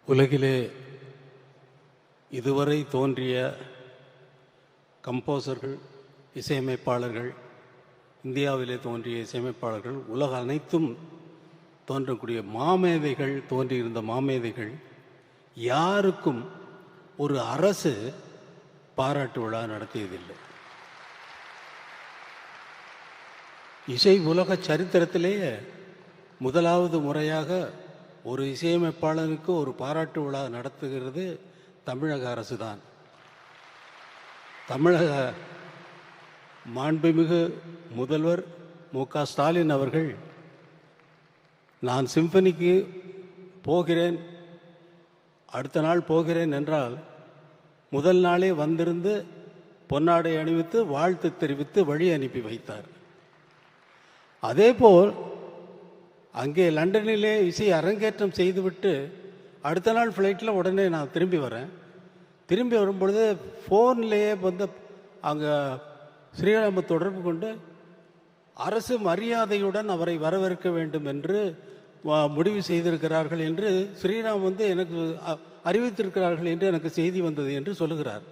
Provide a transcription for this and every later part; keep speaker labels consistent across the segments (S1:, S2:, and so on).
S1: உலகிலே இதுவரை தோன்றிய கம்போசர்கள், இசையமைப்பாளர்கள், இந்தியாவிலே தோன்றிய இசையமைப்பாளர்கள், உலக அனைத்தும் தோன்றக்கூடிய மாமேதைகள், தோன்றியிருந்த மாமேதைகள் யாருக்கும் ஒரு அரசு பாராட்டு விழா நடத்தியதில்லை. இசை உலக சரித்திரத்திலேயே முதலாவது முறையாக ஒரு இசையமைப்பாளனுக்கு ஒரு பாராட்டு விழா நடத்துகிறது தமிழக அரசு தான். தமிழக மாண்புமிகு முதல்வர் மு.க. ஸ்டாலின் அவர்கள், நான் சிம்பனிக்கு போகிறேன், அடுத்த நாள் போகிறேன் என்றால் முதல் நாளே வந்திருந்து பொன்னாடை அணிவித்து வாழ்த்து தெரிவித்து வழி அனுப்பி வைத்தார். அதேபோல் அங்கே லண்டனிலே இசை அரங்கேற்றம் செய்துவிட்டு அடுத்த நாள் ஃப்ளைட்டில் உடனே நான் திரும்பி வரேன். திரும்பி வரும்பொழுது ஃபோன்லேயே வந்து அங்கே ஸ்ரீராம தொடர்பு கொண்டு அரசு மரியாதையுடன் அவரை வரவேற்க வேண்டும் என்று முடிவு செய்திருக்கிறார்கள் என்று ஸ்ரீராம் வந்து எனக்கு அறிவித்திருக்கிறார்கள் என்று எனக்கு செய்தி வந்தது என்று சொல்லுகிறார்.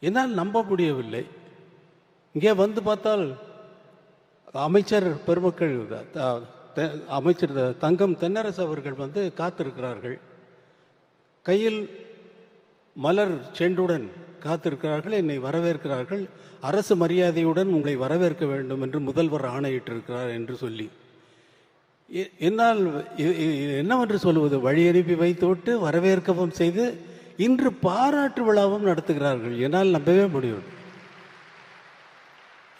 S1: என்னால் நம்ப முடியவில்லை. இங்கே வந்து பார்த்தால் அமைச்சர் பெருமக்கள், அமைச்சர் தங்கம் தென்னரசு அவர்கள் வந்து காத்திருக்கிறார்கள். கையில் மலர் செண்டுடன் காத்திருக்கிறார்கள், என்னை வரவேற்கிறார்கள். அரசு மரியாதையுடன் உங்களை வரவேற்க வேண்டும் என்று முதல்வர் ஆணையிட்டிருக்கிறார் என்று சொல்லி, என்னால் என்னவென்று சொல்லுவது, வழி அனுப்பி வைத்துவிட்டு வரவேற்கவும் செய்து இன்று பாராட்டு விழாவும் நடத்துகிறார்கள். என்னால் நம்பவே முடியும்.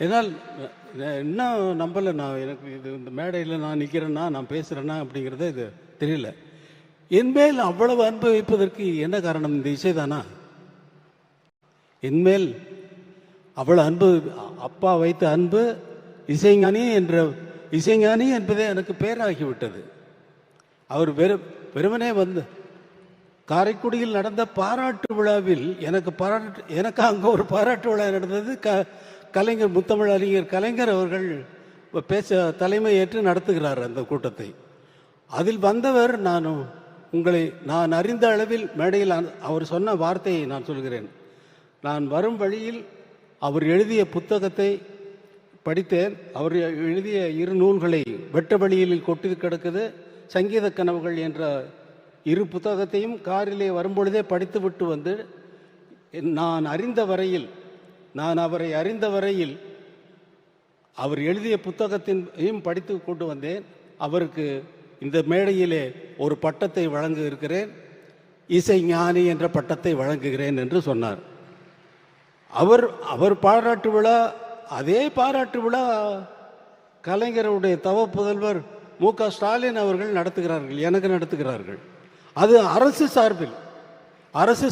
S1: என்னால் இன்னும் நம்பலை. நான் எனக்கு இது இந்த மேடையில் நான் நிற்கிறேன்னா, நான் பேசுகிறேன்னா அப்படிங்கிறத இது தெரியல. என்மேல் அவ்வளவு அன்பு வைப்பதற்கு என்ன காரணம்? இந்த இசைதானா? என்மேல் அவ்வளவு அன்பு, அப்பா வைத்த அன்பு, இசைஞானி என்பதே எனக்கு பேராகிவிட்டது. அவர் வெறுமனே வந்து காரைக்குடியில் நடந்த பாராட்டு விழாவில் எனக்கு அங்கே ஒரு பாராட்டு விழா நடந்தது. கலைஞர், முத்தமிழ் அறிஞர் கலைஞர் அவர்கள் பேச தலைமை ஏற்று நடத்துகிறார் அந்த கூட்டத்தை. அதில் வந்தவர், நான் அறிந்த அளவில் மேடையில் அவர் சொன்ன வார்த்தையை நான் சொல்கிறேன். நான் வரும் வழியில் அவர் எழுதிய புத்தகத்தை படித்தேன். அவர் எழுதிய 2 நூல்களை வெட்ட வழியில் கொட்டி கிடக்குது, சங்கீத கனவுகள் என்ற 2 புத்தகத்தையும் காரிலே வரும்பொழுதே படித்து விட்டு வந்து, நான் அவரை அறிந்த வரையில் அவர் எழுதிய புத்தகத்தையும் படித்து கொண்டு வந்தேன். அவருக்கு இந்த மேடையிலே ஒரு பட்டத்தை வழங்க இருக்கிறேன், இசை ஞானி என்ற பட்டத்தை வழங்குகிறேன் என்று சொன்னார். அவர் பாராட்டு விழா, அதே பாராட்டு விழா கலைஞருடைய தவ புதல்வர் மு.க. ஸ்டாலின் அவர்கள் நடத்துகிறார்கள், எனக்கு நடத்துகிறார்கள். அது அரசு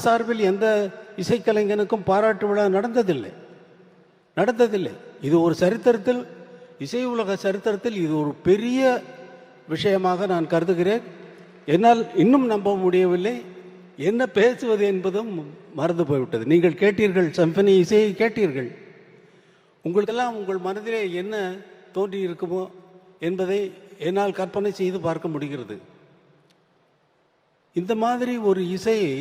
S1: சார்பில் எந்த இசைக்கலைஞனுக்கும் பாராட்டு விழா நடந்ததில்லை. இது ஒரு சரித்திரத்தில், இசை உலக சரித்திரத்தில் இது ஒரு பெரிய விஷயமாக நான் கருதுகிறேன். என்னால் இன்னும் நம்ப முடியவில்லை. என்ன பேசுவது என்பதும் மறந்து போய்விட்டது. நீங்கள் கேட்டீர்கள், சிம்பனி இசையை கேட்டீர்கள். உங்களுக்கெல்லாம் உங்கள் மனதிலே என்ன தோன்றி இருக்குமோ என்பதை என்னால் கற்பனை செய்து பார்க்க முடிகிறது. இந்த மாதிரி ஒரு இசையை,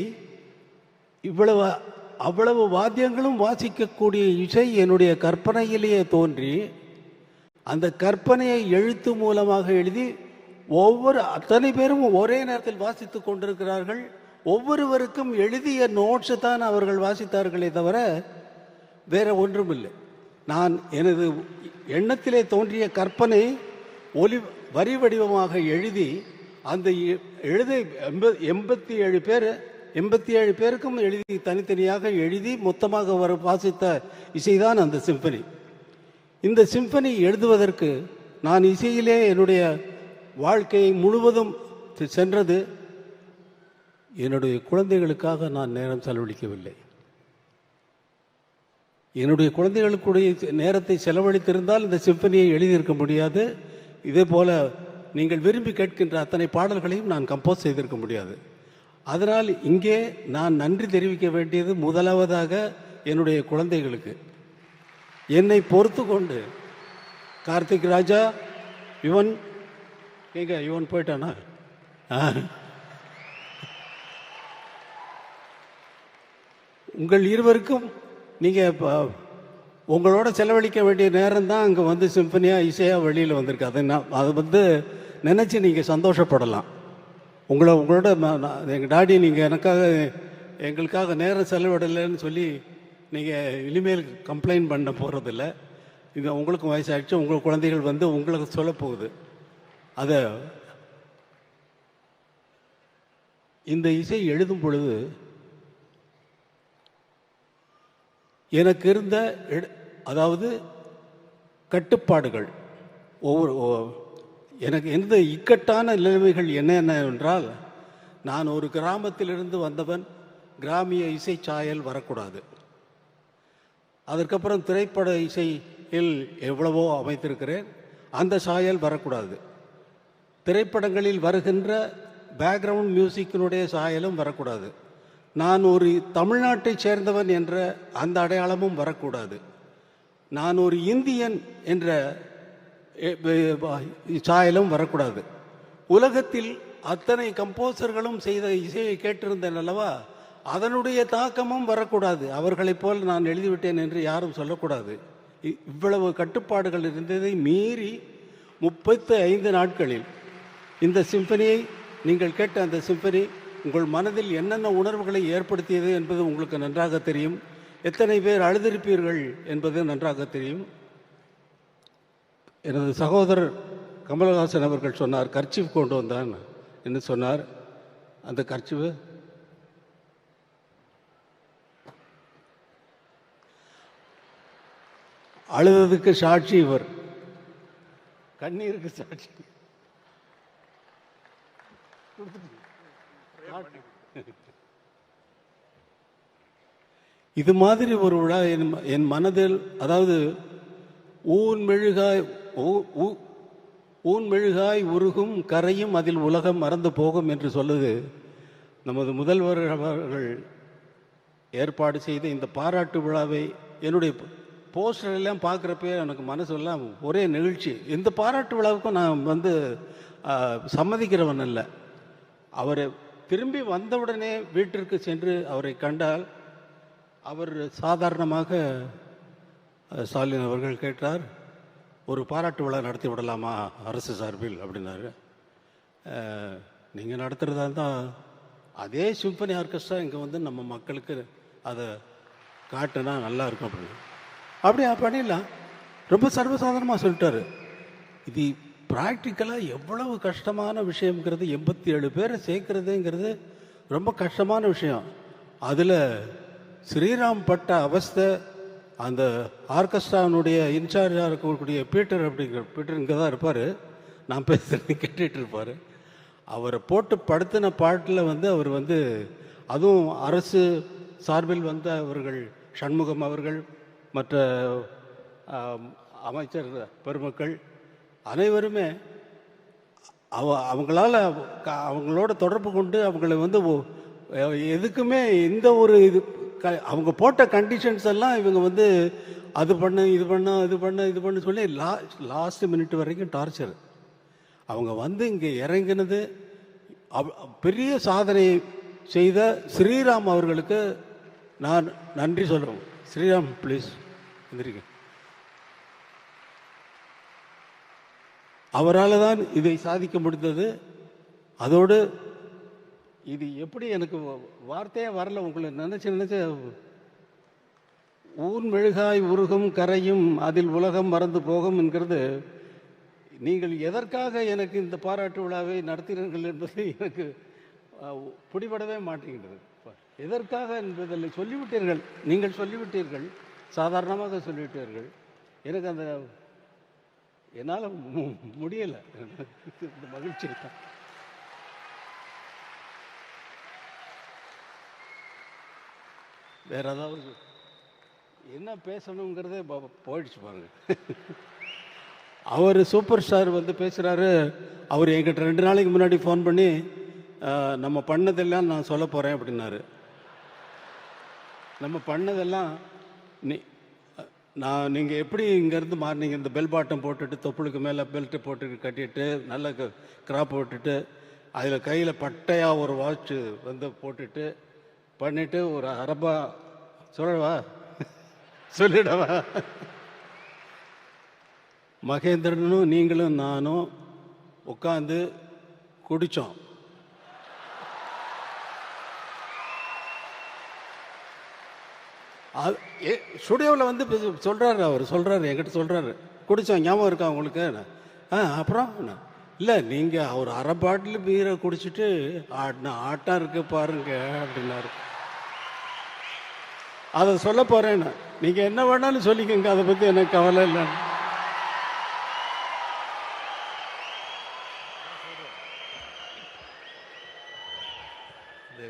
S1: அவ்வளவு வாத்தியங்களும் வாசிக்கக்கூடிய இசை என்னுடைய கற்பனையிலேயே தோன்றி, அந்த கற்பனையை எழுத்து மூலமாக எழுதி அத்தனை பேரும் ஒரே நேரத்தில் வாசித்து கொண்டிருக்கிறார்கள். ஒவ்வொருவருக்கும் எழுதிய நோட்ஸை தான் அவர்கள் வாசித்தார்களே தவிர வேற ஒன்றும் இல்லை. நான் எனது எண்ணத்திலே தோன்றிய கற்பனை வரி வடிவமாக எழுதி, அந்த 87 பேருக்கும் எழுதி, தனித்தனியாக எழுதி மொத்தமாக வாசித்த இசைதான் அந்த சிம்பனி. இந்த சிம்பனி எழுதுவதற்கு நான் இசையிலே என்னுடைய வாழ்க்கையை முழுவதும் சென்றது. என்னுடைய குழந்தைகளுக்காக நான் நேரம் செலவழிக்கவில்லை. என்னுடைய குழந்தைகளுக்குடைய நேரத்தை செலவழித்திருந்தால் இந்த சிம்பனியை எழுதியிருக்க முடியாது. இதே போல நீங்கள் விரும்பி கேட்கின்ற அத்தனை பாடல்களையும் நான் கம்போஸ் செய்திருக்க முடியாது. அதனால் இங்கே நான் நன்றி தெரிவிக்க வேண்டியது முதலாவதாக என்னுடைய குழந்தைகளுக்கு. என்னை பொறுத்து கொண்டு கார்த்திக் ராஜா, இவன் போயிட்டானா? உங்கள் இருவருக்கும் நீங்கள் உங்களோட செலவழிக்க வேண்டிய நேரம் தான் அங்கே வந்து சிம்பனியாக இசையாக வெளியில் வந்திருக்கு. அதை வந்து நினச்சி நீங்கள் சந்தோஷப்படலாம். உங்களோட எங்கள் டாடி நீங்கள் எங்களுக்காக நேரம் செலவிடலைன்னு சொல்லி நீங்கள் இனிமேல் கம்ப்ளைண்ட் பண்ண போகிறதில்ல. இது உங்களுக்கும் வயசாகிடுச்சு, உங்கள் குழந்தைகள் வந்து உங்களுக்கு சொல்ல போகுது. அதை இந்த இசை எழுதும் பொழுது எனக்கு இருந்த அதாவது கட்டுப்பாடுகள் எனக்கு இருந்த இக்கட்டான நிலைமைகள் என்னென்ன என்றால், நான் ஒரு கிராமத்திலிருந்து வந்தவன், கிராமிய இசை சாயல் வரக்கூடாது. அதற்கப்புறம் திரைப்பட இசையில் எவ்வளவோ அமைத்திருக்கிறேன், அந்த சாயல் வரக்கூடாது. திரைப்படங்களில் வருகின்ற பேக்ரவுண்ட் மியூசிக்கினுடைய சாயலும் வரக்கூடாது. நான் ஒரு தமிழ்நாட்டை சேர்ந்தவன் என்ற அந்த அடையாளமும் வரக்கூடாது. நான் ஒரு இந்தியன் என்ற சாயலும் வரக்கூடாது. உலகத்தில் அத்தனை கம்போசர்களும் செய்த இசையை கேட்டிருந்தேன் அல்லவா, அதனுடைய தாக்கமும் வரக்கூடாது. அவர்களைப் போல் நான் எழுதிவிட்டேன் என்று யாரும் சொல்லக்கூடாது. இவ்வளவு கட்டுப்பாடுகள் இருந்ததை மீறி 35 நாட்களில் இந்த சிம்பனியை நீங்கள் கேட்ட அந்த சிம்பனி உங்கள் மனதில் என்னென்ன உணர்வுகளை ஏற்படுத்தியது என்பது உங்களுக்கு நன்றாக தெரியும். எத்தனை பேர் அழுதிருப்பீர்கள் என்பது நன்றாக தெரியும். எனது சகோதரர் கமலஹாசன் அவர்கள் சொன்னார், கர்ச்சீஃப் கொண்டு வந்தான் என்று சொன்னார். அந்த கர்ச்சீஃப் அழுததுக்கு சாட்சி இவர், கண்ணீருக்கு சாட்சி. இது மாதிரி ஒரு விழா என் மனதில், அதாவது ஊன் மெழுகாய் உருகும் கரையும் அதில் உலகம் மறந்து போகும் என்று சொல்லுது நமது முதல்வர் அவர்கள் ஏற்பாடு செய்த இந்த பாராட்டு விழாவை என்னுடைய போஸ்டர் எல்லாம் பார்க்குறப்ப எனக்கு மனசெல்லாம் ஒரே நிகழ்ச்சி. இந்த பாராட்டு விழாவுக்கும் நான் வந்து சம்மதிக்கிறவன் அல்ல. அவர் திரும்பி வந்தவுடனே வீட்டிற்கு சென்று அவரை கண்டால், அவர் சாதாரணமாக ஸ்டாலின் அவர்கள் கேட்டார், ஒரு பாராட்டு விழா நடத்தி விடலாமா அரசு சார்பில் அப்படின்னாரு. நீங்கள் நடத்துகிறதா இருந்தால் அதே சிம்பனி ஆர்கெஸ்ட்ரா இங்கே வந்து நம்ம மக்களுக்கு அதை காட்டுனா நல்லா இருக்கும் அப்படின்னு. அப்படியே பண்ணிடலாம், ரொம்ப சர்வசாதாரணமாக சொல்லிட்டாரு. இது ப்ராக்டிக்கலாக எவ்வளவு கஷ்டமான விஷயங்கிறது, 87 பேரை சேர்க்கறதுங்கிறது ரொம்ப கஷ்டமான விஷயம். அதில் ஸ்ரீராம் பட்ட அவஸ்தை, அந்த ஆர்கெஸ்ட்ரானுடைய இன்சார்ஜாக இருக்கக்கூடிய பீட்டர் இங்கே தான் இருப்பார், நான் பேசுகிறது கேட்டுட்டு இருப்பார். அவரை போட்டு படுத்தின பாட்டில் வந்து அவர் வந்து, அதுவும் அரசு சார்பில் வந்த அவர்கள் சண்முகம் அவர்கள், மற்ற அமைச்சர் பெருமக்கள் அனைவருமே அவங்களோட தொடர்பு கொண்டு அவங்களை வந்து எதுக்குமே இந்த ஒரு இது அவங்க போட்ட கண்டிஷன்ஸ் எல்லாம் இவங்க வந்து அது பண்ணு இது பண்ணு சொல்லி லாஸ்ட் மினிட் வரைக்கும் டார்ச்சர். அவங்க வந்து இங்கே இறங்கினது பெரிய சாதனை செய்த ஸ்ரீராம் அவர்களுக்கு நான் நன்றி சொல்கிறோம். ஸ்ரீராம் ப்ளீஸ் எந்திரிக்க. அவரால் தான் இதை சாதிக்க முடிந்தது. அதோடு இது எப்படி எனக்கு வார்த்தையே வரல, உங்களை நினச்சி ஊன் மெழுகாய் உருகும் கரையும் அதில் உலகம் மறந்து போகும் என்கிறது, நீங்கள் எதற்காக எனக்கு இந்த பாராட்டு விழாவை நடத்தினீர்கள் என்பது எனக்கு பிடிபடவே மாட்டேங்கிறது. எதற்காக என்பதில் சொல்லிவிட்டீர்கள், நீங்கள் சொல்லிவிட்டீர்கள், சாதாரணமாக சொல்லிவிட்டீர்கள். எனக்கு அந்த என்னால் முடியலை, இந்த மகிழ்ச்சி தான். வேற ஏதாவது என்ன பேசணுங்கிறதே போயிடுச்சு பாருங்க. அவர் சூப்பர் ஸ்டார் வந்து பேசுகிறாரு. அவர் என்கிட்ட 2 நாளைக்கு முன்னாடி ஃபோன் பண்ணி நம்ம பண்ணதெல்லாம் நான் சொல்ல போகிறேன் அப்படின்னாரு. நம்ம பண்ணதெல்லாம் நீங்கள் எப்படி இங்கேருந்து மாறினீங்க, இந்த பெல் பாட்டம் போட்டுட்டு தொப்புளுக்கு மேலே பெல்ட்டு போட்டு கட்டிட்டு நல்ல கிராப் போட்டுட்டு அதில் கையில் பட்டையாக ஒரு வாட்ச் வந்து போட்டுட்டு பண்ணிவிட்டு ஒரு அரபா சொல்லவா? சொல்லிடவா? மகேந்திரனும் நீங்களும் நானும் உட்காந்து குடித்தோம். ஸ்டுடியோவில் வந்து சொல்கிறாரு, அவர் சொல்கிறாரு, என்கிட்ட சொல்கிறாரு, குடித்தோம் ஞாபகம் இருக்கா உங்களுக்கு? அப்புறம் இல்லை, நீங்கள் அவர் அரை பாட்டில் பீரை குடிச்சிட்டு ஆட்டம் இருக்கு பாருங்க அப்படின்னாரு. அதை சொல்ல போகிறேன்னு, நீங்கள் என்ன வேணாலும் சொல்லிக்கோங்க, அதை பற்றி எனக்கு கவலை இல்லைன்னு.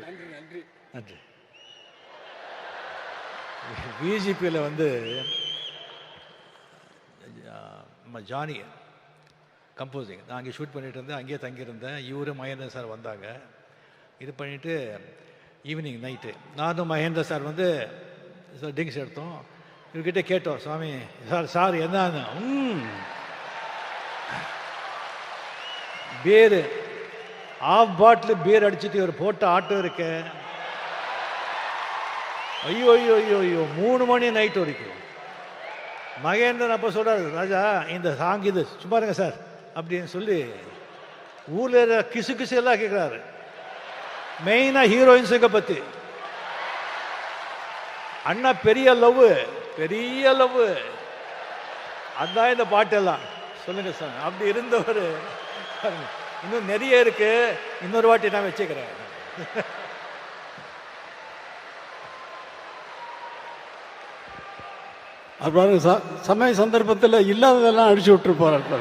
S2: நன்றி நன்றி நன்றி. விஜிபியில் வந்து நம்ம ஜானி கம்போசிங், நான் அங்கே ஷூட் பண்ணிகிட்டு இருந்தேன், அங்கேயே தங்கியிருந்தேன். இவரு மகேந்திர சார் வந்தாங்க. இது பண்ணிவிட்டு ஈவினிங் நைட்டு நானும் மகேந்திர சார் வந்து ட்ரிங்க்ஸ் எடுத்தோம். இவர்கிட்ட கேட்டோம், சுவாமி சார் என்னன்னு. பீர் ஆஃப் பாட்டில் பீர் அடிச்சுட்டு ஒரு போட்ட ஆட்டம் இருக்கு. ஐயோ ஐயோ ஐயோ ஐயோ 3 மணி நைட் வரைக்கும். மகேந்திரன் அப்போ சொல்கிறார், ராஜா இந்த சாங் இது சும்மா இருங்க சார் அப்படின்னு சொல்லி ஊரில் கிசு கிசு எல்லாம் கேட்குறாரு. மெயினாக ஹீரோயின்ஸுங்க பற்றி. அண்ணா பெரிய லவ், பெரிய லவ், அதுதான் இந்த பாட்டெல்லாம். சொல்லுங்க சார். அப்படி இருந்தவர் இன்னும் நிறைய இருக்கு, இன்னொரு வாட்டி நான் வச்சுக்கிறேன்.
S1: அது சமய சந்தர்ப்பத்தில் இல்லாததெல்லாம் அடிச்சு விட்டுருப்பாரு.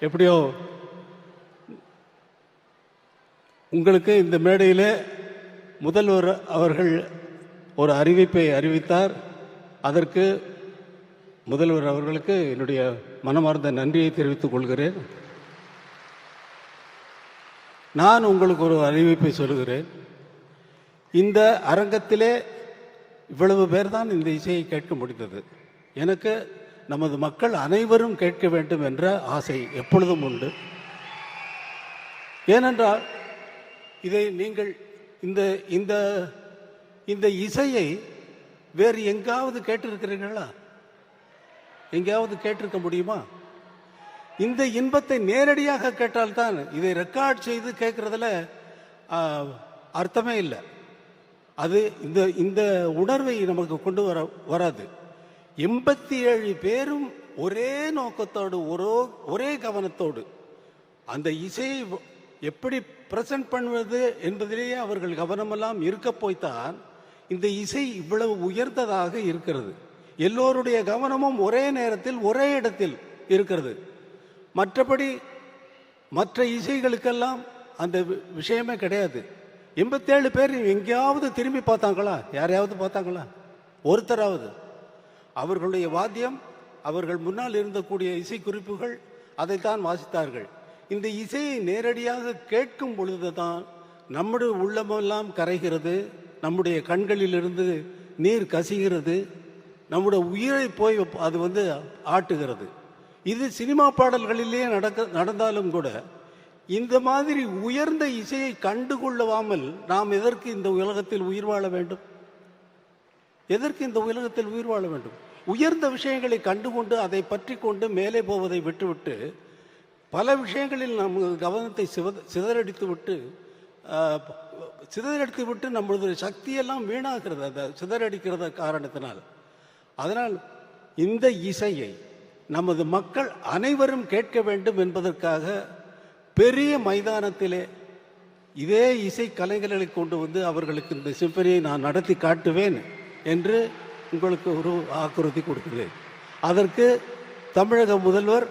S1: எப்படியோ உங்களுக்கு இந்த மேடையில் முதல்வர் அவர்கள் ஒரு அறிவிப்பை அறிவித்தார். அதற்கு முதல்வர் அவர்களுக்கு என்னுடைய மனமார்ந்த நன்றியை தெரிவித்துக் கொள்கிறேன். நான் உங்களுக்கு ஒரு அறிவிப்பை சொல்கிறேன். இந்த அரங்கத்திலே இவ்வளவு பேர் தான் இந்த இசையை கேட்க முடிந்தது. எனக்கு நமது மக்கள் அனைவரும் கேட்க வேண்டும் என்ற ஆசை எப்பொழுதும் உண்டு. ஏனென்றால் இதை நீங்கள் இந்த இந்த இந்த இசையை வேறு எங்காவது கேட்டிருக்கிறீர்களா? எங்கேயாவது கேட்டிருக்க முடியுமா? இந்த இன்பத்தை நேரடியாக கேட்டால்தான், இதை ரெக்கார்ட் செய்து கேட்கறதுல அர்த்தமே இல்லை. அது இந்த இந்த உணர்வை நமக்கு கொண்டு வராது. 87 பேரும் ஒரே நோக்கத்தோடு ஒரே கவனத்தோடு அந்த இசையை எப்படி பிரசன்ட் பண்ணுவது என்பதிலேயே அவர்கள் கவனமெல்லாம் இருக்க போய்த்தான் இந்த இசை இவ்வளவு உயர்ந்ததாக இருக்கிறது. எல்லோருடைய கவனமும் ஒரே நேரத்தில் ஒரே இடத்தில் இருக்கிறது. மற்றபடி மற்ற இசைகளுக்கெல்லாம் அந்த விஷயமே கிடையாது. 87 பேர் எங்கேயாவது திரும்பி பார்த்தாங்களா? யாரையாவது பார்த்தாங்களா? ஒருத்தராவது? அவர்களுடைய வாத்தியம், அவர்கள் முன்னால் இருந்தக்கூடிய இசை குறிப்புகள், அதைத்தான் வாசித்தார்கள். இந்த இசையை நேரடியாக கேட்கும் பொழுதுதான் நம்முடைய உள்ளமெல்லாம் கரைகிறது, நம்முடைய கண்களிலிருந்து நீர் கசிகிறது, நம்முடைய உயிரை போய் அது ஆட்டுகிறது. இது சினிமா பாடல்களிலேயே நடந்தாலும் கூட இந்த மாதிரி உயர்ந்த இசையை கண்டுகொள்ளாமல் நாம் எதற்கு இந்த உலகத்தில் உயிர் வாழ வேண்டும்? எதற்கு இந்த உலகத்தில் உயிர் வாழ வேண்டும்? உயர்ந்த விஷயங்களை கண்டுகொண்டு அதை பற்றி கொண்டு மேலே போவதை விட்டுவிட்டு பல விஷயங்களில் நம் கவனத்தை சிதறடித்து விட்டு நம்மளது சக்தியெல்லாம் வீணாகிறது அந்த சிதறடிக்கிறத காரணத்தினால். அதனால் இந்த இசையை நமது மக்கள் அனைவரும் கேட்க வேண்டும் என்பதற்காக பெரிய மைதானத்திலே இதே இசை கலைஞர்களை கொண்டு அவர்களுக்கு இந்த சிம்பனியை நான் நடத்தி காட்டுவேன் என்று உங்களுக்கு ஒரு வாக்குறுதி கொடுக்கிறேன். அதற்கு தமிழக முதல்வர்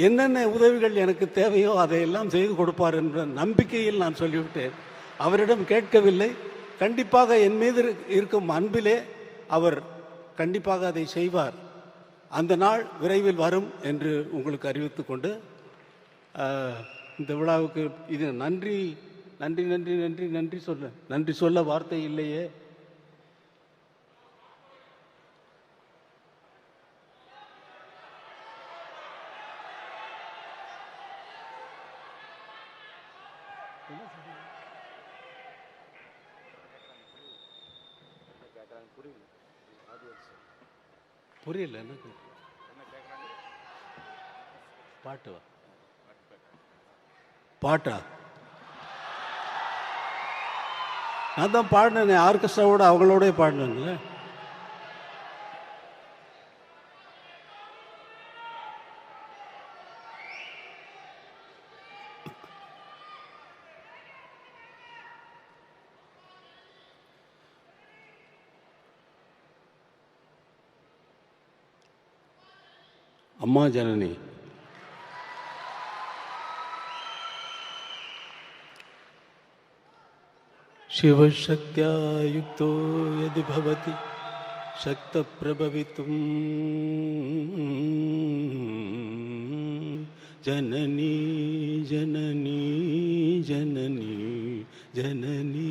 S1: என்னென்ன உதவிகள் எனக்கு தேவையோ அதையெல்லாம் செய்து கொடுப்பார் என்ற நம்பிக்கையில் நான் சொல்லிவிட்டேன். அவரிடம் கேட்கவில்லை. கண்டிப்பாக என் மீது இருக்கும் அன்பிலே அவர் கண்டிப்பாக அதை செய்வார். அந்த நாள் விரைவில் வரும் என்று உங்களுக்கு அறிவித்துக் கொண்டு இந்த விழாவுக்கு இது நன்றி நன்றி நன்றி நன்றி நன்றி சொல்ல வார்த்தை இல்லையே. புரியல எனக்கு. பாட்டு பாட்டா? நான் தான் பாடினேன், ஆர்கெஸ்ட்ராவோட அவங்களோட பாடினேன்ல. அம்மா ஜனனி. शिवशक्त्या युक्तो यदि भवति शक्तप्रभवितुं जननी जननी जननी जननी